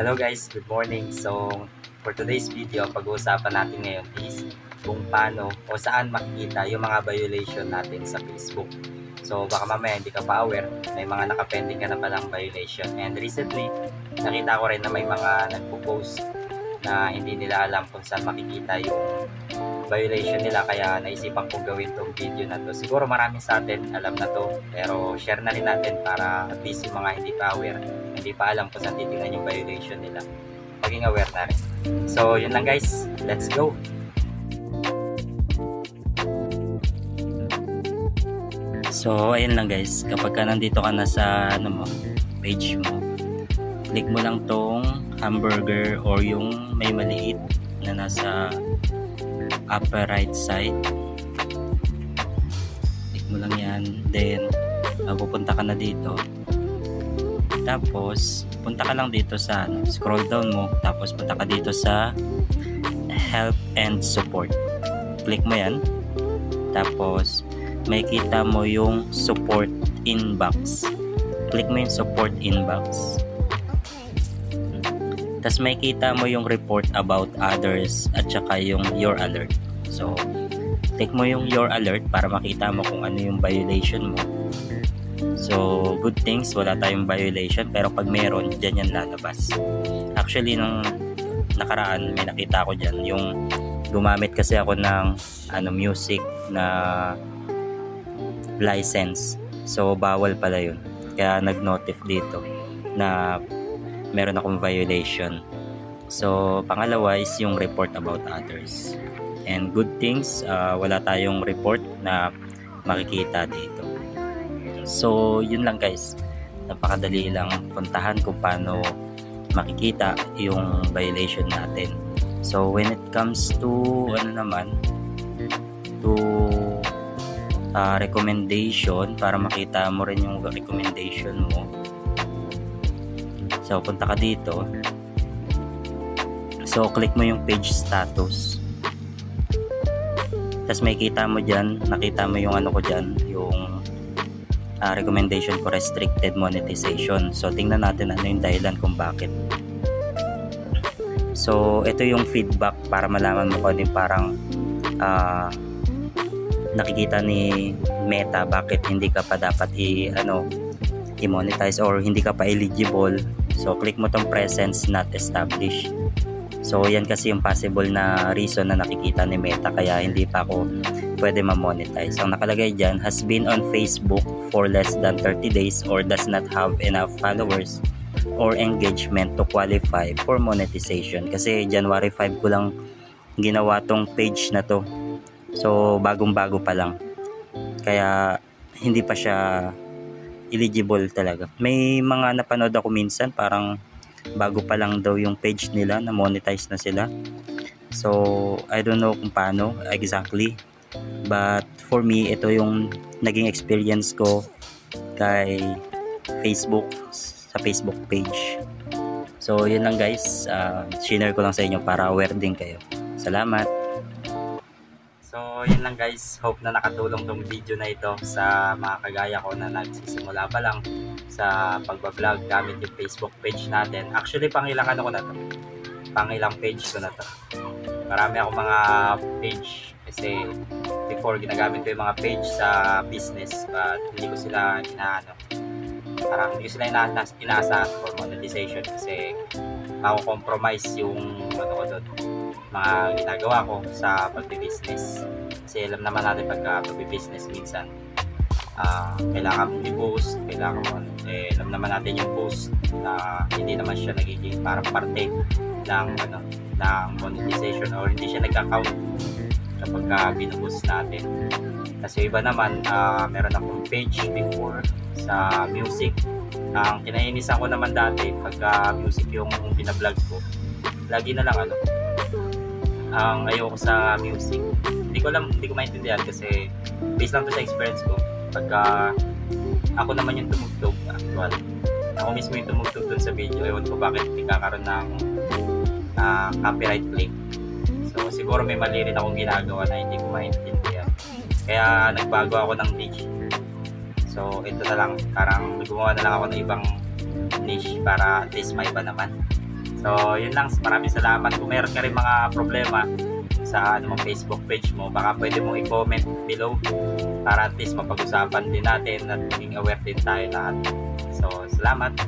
Hello guys, good morning. So, for today's video, pag-uusapan natin ngayon is kung paano o saan makikita yung mga violation natin sa Facebook. So, baka mamaya hindi ka pa aware, may mga nakapending ka na palang violation. And recently, nakita ko rin na may mga nagpo-post na hindi nila alam kung saan makikita yung violation nila, kaya naisipan kong gawin tong video na to. Siguro marami sa atin alam na to, pero share na rin natin para at least yung mga hindi pa aware, hindi pa alam kung saan titingnan yung violation nila, maging aware na rin. So yun lang guys, let's go. So ayun lang guys, kapag ka nandito ka na sa page mo, click mo lang tong hamburger or yung may maliit na nasa upper right side. Click mo lang yan, then pupunta ka na dito, tapos punta ka lang dito sa scroll down mo, tapos punta ka dito sa help and support. Click mo yan, tapos makikita mo yung support inbox. Click mo yung support inbox, tapos makikita mo yung report about others at saka yung your alert. So click mo yung your alert para makita mo kung ano yung violation mo. So good things wala tayong violation, pero pag meron, dyan yan lalabas. Actually nung nakaraan may nakita ko dyan, yung gumamit kasi ako ng music na license, so bawal pala yun, kaya nag-notif dito na meron akong violation. So pangalawa is yung report about others, and good things wala tayong report na makikita dito. So yun lang guys, napakadali lang puntahan kung paano makikita yung violation natin. So when it comes to recommendation, para makita mo rin yung recommendation mo, so punta ka dito, so click mo yung page status, tapos makikita mo dyan, nakita mo yung yung recommendation for restricted monetization. So tingnan natin ano yung dahilan kung bakit. So ito yung feedback para malaman mo kung parang nakikita ni Meta bakit hindi ka pa dapat i-monetize or hindi ka pa eligible. So click mo tong presence not established. So yan kasi yung possible na reason na nakikita ni Meta kaya hindi pa ako pwede ma-monetize. Ang nakalagay dyan, has been on Facebook for less than 30 days or does not have enough followers or engagement to qualify for monetization. Kasi January 5 ko lang ginawa tong page na to, so bagong-bago pa lang, kaya hindi pa siya eligible talaga. May mga napanood ako minsan, parang bago pa lang daw yung page nila na monetize na sila. So I don't know kung paano exactly, but for me ito yung naging experience ko kay Facebook, sa Facebook page. So yun lang guys, share ko lang sa inyo para aware din kayo. Salamat. So yun lang guys, hope na nakatulong tong video na ito sa mga kagaya ko na nagsisimula pa lang sa pagbablog gamit yung Facebook page natin. Actually pangilang pangilang page ko na to. Marami akong mga page kasi before ginagamit ko yung mga page sa business, but hindi ko sila parang hindi ko sila inaasahan for monetization kasi compromise yung ko doon, mga ginagawa ko sa pagbi-business. Kasi alam naman natin pagka pagbi-business minsan kailangan mong i-post, alam naman natin yung post na hindi naman siya nagiging parang parte ng monetization, or hindi siya nagka-count kapag binupost natin. Kasi iba naman, meron akong page before sa music. Ang kinainisan ko naman dati pagka music yung binablog ko, lagi na lang ang ayoko sa music. Hindi ko maintindihan kasi based lang to sa experience ko. Pagka ako naman yung tumugtog, actual, ako mismo yung tumugtog dun sa video, ewan ko bakit nagkakaroon ng copyright claim. So siguro may mali rin akong ginagawa na hindi ko maintindihan, kaya nagbago ako ng niche. So ito na lang, parang gumawa na lang ako ng ibang niche para at least may iba naman. So, yun lang. Maraming salamat. Kung meron ka rin mga problema sa Facebook page mo, baka pwede mong i-comment below para at least mapag-usapan din natin at maging aware din tayo lahat. So, salamat.